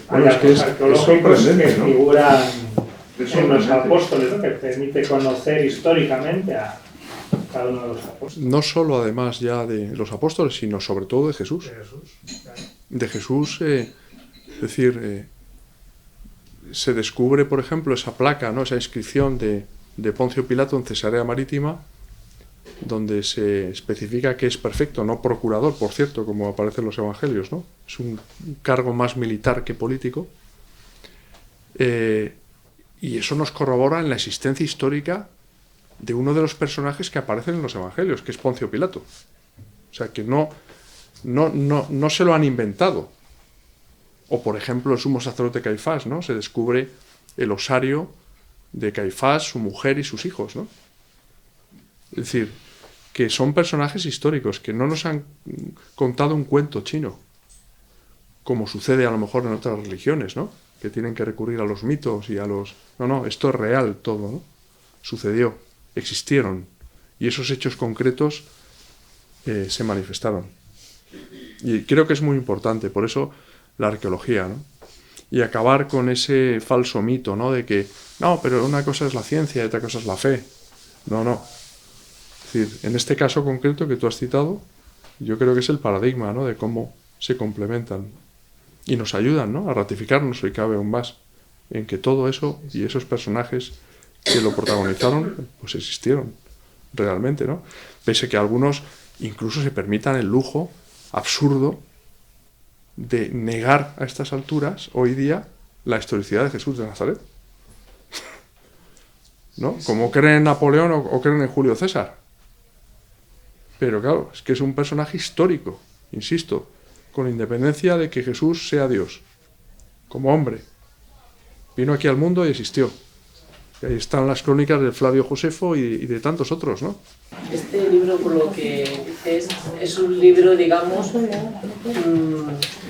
hallazgos arqueológicos que figuran en los apóstoles, ¿no? Que permite conocer históricamente a cada uno de los apóstoles. No solo además ya de los apóstoles, sino sobre todo de Jesús. De Jesús, es decir, se descubre, por ejemplo, esa placa, ¿no? Esa inscripción de Poncio Pilato en Cesarea Marítima, donde se especifica que es perfecto, no procurador, por cierto, como aparece en los evangelios, ¿no? Es un cargo más militar que político. Y eso nos corrobora en la existencia histórica de uno de los personajes que aparecen en los evangelios, que es Poncio Pilato. O sea, que no se lo han inventado. O, por ejemplo, el sumo sacerdote Caifás, ¿no? Se descubre el osario de Caifás, su mujer y sus hijos, ¿no? Es decir, que son personajes históricos, que no nos han contado un cuento chino, como sucede a lo mejor en otras religiones, ¿no? Que tienen que recurrir a los mitos y a los... No, esto es real todo, ¿no? Sucedió, existieron, y esos hechos concretos se manifestaron. Y creo que es muy importante, por eso la arqueología, ¿no? Y acabar con ese falso mito, ¿no? De que, no, pero una cosa es la ciencia y otra cosa es la fe. No. Es decir, en este caso concreto que tú has citado, yo creo que es el paradigma, ¿no? De cómo se complementan y nos ayudan, ¿no? A ratificarnos, hoy cabe aún más, en que todo eso y esos personajes que lo protagonizaron, pues existieron realmente, ¿no? Pese que algunos incluso se permitan el lujo absurdo de negar a estas alturas, hoy día, la historicidad de Jesús de Nazaret. ¿No? Como creen en Napoleón o creen en Julio César. Pero claro, es que es un personaje histórico, insisto, con independencia de que Jesús sea Dios, como hombre. Vino aquí al mundo y existió. Y ahí están las crónicas de Flavio Josefo y de tantos otros, ¿no? Este libro, por lo que dices, es un libro, digamos,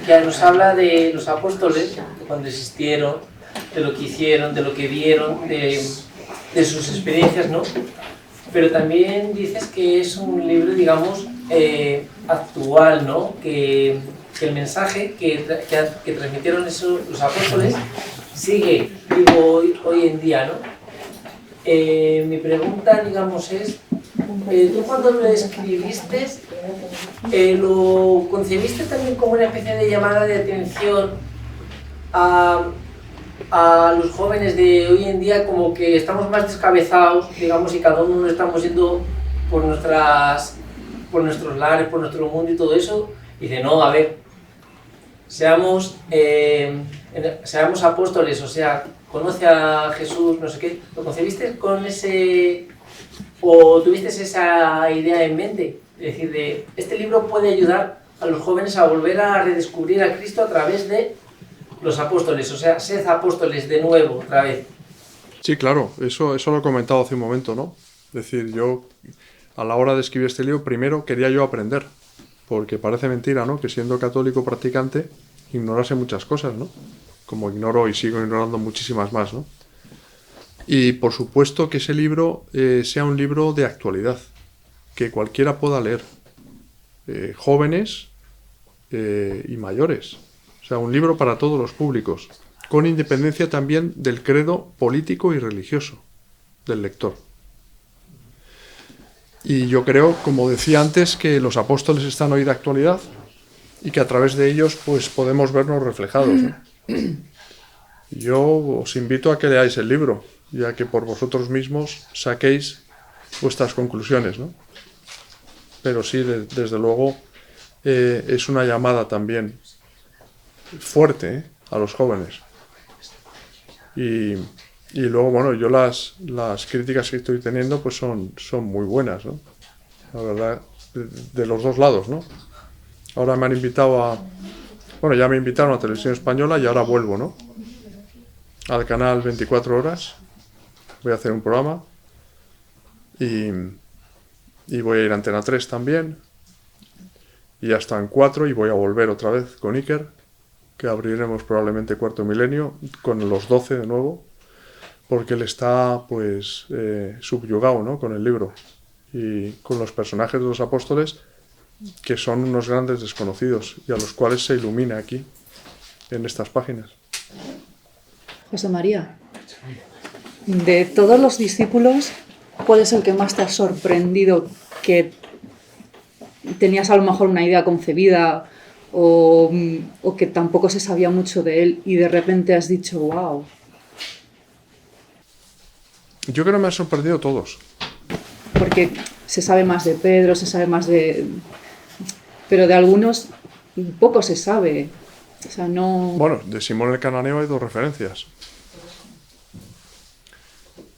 que nos habla de los apóstoles, de cuando existieron, de lo que hicieron, de lo que vieron, de sus experiencias, ¿no? Pero también dices que es un libro, digamos, actual, ¿no? Que el mensaje que transmitieron los apóstoles sigue vivo hoy en día, ¿no? Mi pregunta, digamos, es, ¿tú cuando lo escribiste, lo concebiste también como una especie de llamada de atención a los jóvenes de hoy en día, como que estamos más descabezados, digamos, y cada uno estamos yendo por nuestros lares, por nuestro mundo y todo eso? Y dice, no, a ver, seamos apóstoles, o sea, conoce a Jesús, no sé qué. ¿Lo concebiste con ese, o tuviste esa idea en mente? Es decir, este libro puede ayudar a los jóvenes a volver a redescubrir a Cristo a través de los apóstoles, o sea, sed apóstoles de nuevo, otra vez. Sí, claro, eso lo he comentado hace un momento, ¿no? Es decir, yo a la hora de escribir este libro, primero quería yo aprender, porque parece mentira, ¿no? Que siendo católico practicante, ignorase muchas cosas, ¿no? Como ignoro y sigo ignorando muchísimas más, ¿no? Y por supuesto que ese libro sea un libro de actualidad, que cualquiera pueda leer, jóvenes y mayores. O sea, un libro para todos los públicos, con independencia también del credo político y religioso del lector. Y yo creo, como decía antes, que los apóstoles están hoy de actualidad y que a través de ellos pues podemos vernos reflejados, ¿no? Yo os invito a que leáis el libro, ya que por vosotros mismos saquéis vuestras conclusiones, ¿no? Pero sí, desde luego, es una llamada también fuerte, a los jóvenes. Y luego, bueno, yo las críticas que estoy teniendo pues son muy buenas, ¿no? La verdad, de los dos lados, ¿no? Ahora me han invitado ya me invitaron a Televisión Española y ahora vuelvo, ¿no? Al canal 24 horas. Voy a hacer un programa. Y voy a ir a Antena 3 también. Y ya están 4 y voy a volver otra vez con Iker, que abriremos probablemente Cuarto Milenio, con los 12 de nuevo, porque él está pues subyugado, ¿no?, con el libro y con los personajes de los apóstoles, que son unos grandes desconocidos y a los cuales se ilumina aquí en estas páginas. José María, de todos los discípulos, ¿cuál es el que más te ha sorprendido, que tenías a lo mejor una idea concebida o que tampoco se sabía mucho de él y de repente has dicho wow? Yo creo que me han sorprendido todos. Porque se sabe más de Pedro, se sabe más de... pero de algunos poco se sabe. O sea, no... Bueno, de Simón el Cananeo hay 2 referencias.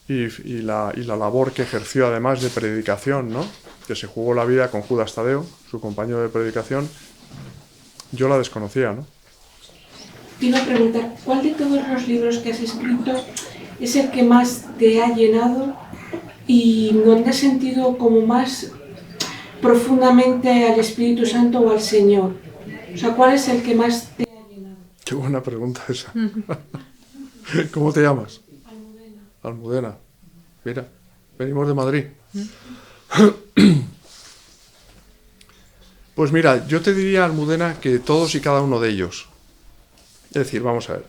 Y la labor que ejerció además de predicación, ¿no?, que se jugó la vida con Judas Tadeo, su compañero de predicación, yo la desconocía, ¿no? Y una pregunta, ¿cuál de todos los libros que has escrito es el que más te ha llenado y donde has sentido como más profundamente al Espíritu Santo o al Señor? O sea, ¿cuál es el que más te ha llenado? Qué buena pregunta esa. ¿Cómo te llamas? Almudena. Almudena. Mira, venimos de Madrid. Pues mira, yo te diría, Almudena, que todos y cada uno de ellos. Es decir, vamos a ver.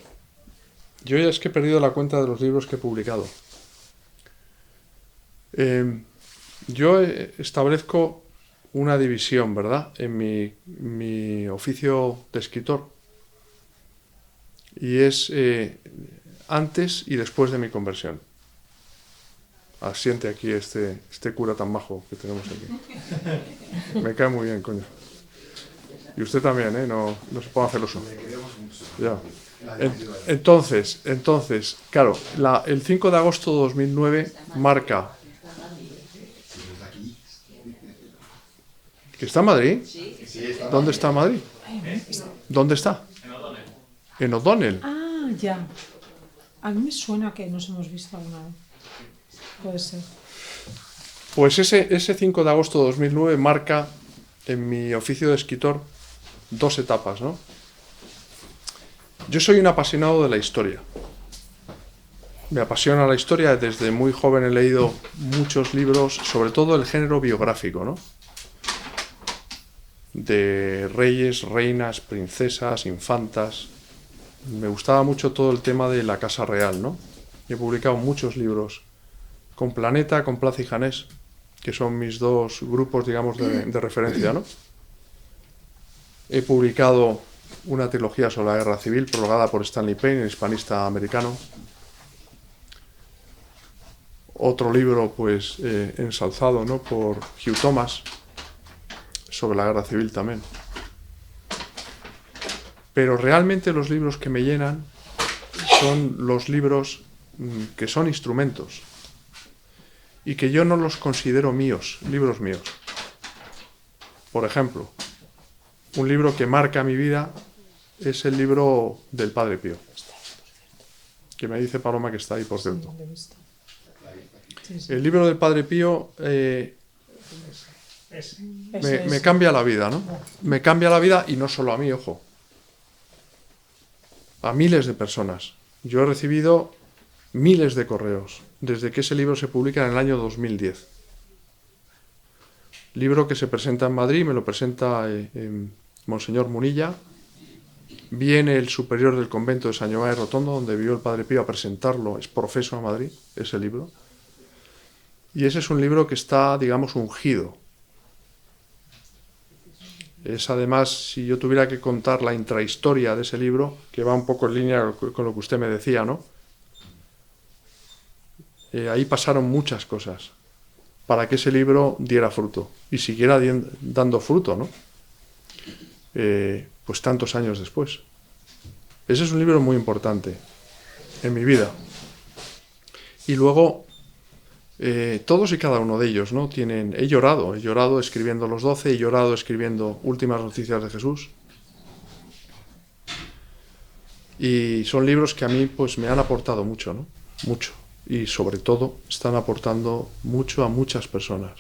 Yo ya es que he perdido la cuenta de los libros que he publicado. Yo establezco una división, ¿verdad?, en mi oficio de escritor. Y es antes y después de mi conversión. Asiente aquí este cura tan majo que tenemos aquí. Me cae muy bien, coño. Y usted también, ¿eh? No se ponga celoso. Ya. Entonces, claro, el 5 de agosto de 2009 marca... ¿Que está en Madrid? ¿Dónde está Madrid? ¿Dónde está? En O'Donnell. Ah, ya. A mí me suena que nos hemos visto alguna vez. Puede ser. Pues ese 5 de agosto de 2009 marca en mi oficio de escritor 2 etapas, ¿no? Yo soy un apasionado de la historia. Me apasiona la historia, desde muy joven he leído muchos libros, sobre todo el género biográfico, ¿no?, de reyes, reinas, princesas, infantas. Me gustaba mucho todo el tema de la Casa Real, ¿no? He publicado muchos libros con Planeta, con Plaza y Janés, que son mis 2 grupos, digamos, de referencia, ¿no? He publicado una trilogía sobre la Guerra Civil, prologada por Stanley Payne, el hispanista americano. Otro libro, pues, ensalzado, ¿no?, por Hugh Thomas, sobre la Guerra Civil también. Pero realmente los libros que me llenan son los libros que son instrumentos y que yo no los considero míos, libros míos. Por ejemplo, un libro que marca mi vida es el libro del Padre Pío, que me dice Paloma que está ahí, por cierto. El libro del Padre Pío me cambia la vida, ¿no? Me cambia la vida, y no solo a mí, ojo, a miles de personas. Yo he recibido miles de correos desde que ese libro se publica en el año 2010. Libro que se presenta en Madrid, me lo presenta Monseñor Munilla. Viene el superior del convento de San Giovanni de Rotondo, donde vivió el Padre Pío, a presentarlo, es profeso a Madrid, ese libro. Y ese es un libro que está, digamos, ungido. Es además, si yo tuviera que contar la intrahistoria de ese libro, que va un poco en línea con lo que usted me decía, ¿no? Ahí pasaron muchas cosas para que ese libro diera fruto y siguiera dando fruto, ¿no? Pues tantos años después. Ese es un libro muy importante en mi vida. Y luego, todos y cada uno de ellos, ¿no? He llorado escribiendo los 12, he llorado escribiendo Últimas Noticias de Jesús. Y son libros que a mí, pues, me han aportado mucho, ¿no? Mucho. Y sobre todo están aportando mucho a muchas personas.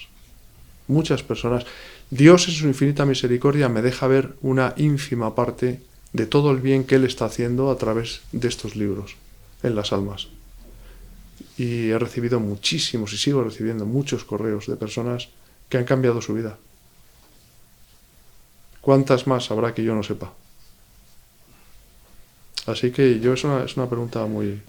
Muchas personas. Dios, en su infinita misericordia, me deja ver una ínfima parte de todo el bien que Él está haciendo a través de estos libros en las almas. Y he recibido muchísimos y sigo recibiendo muchos correos de personas que han cambiado su vida. ¿Cuántas más habrá que yo no sepa? Así que es una pregunta muy,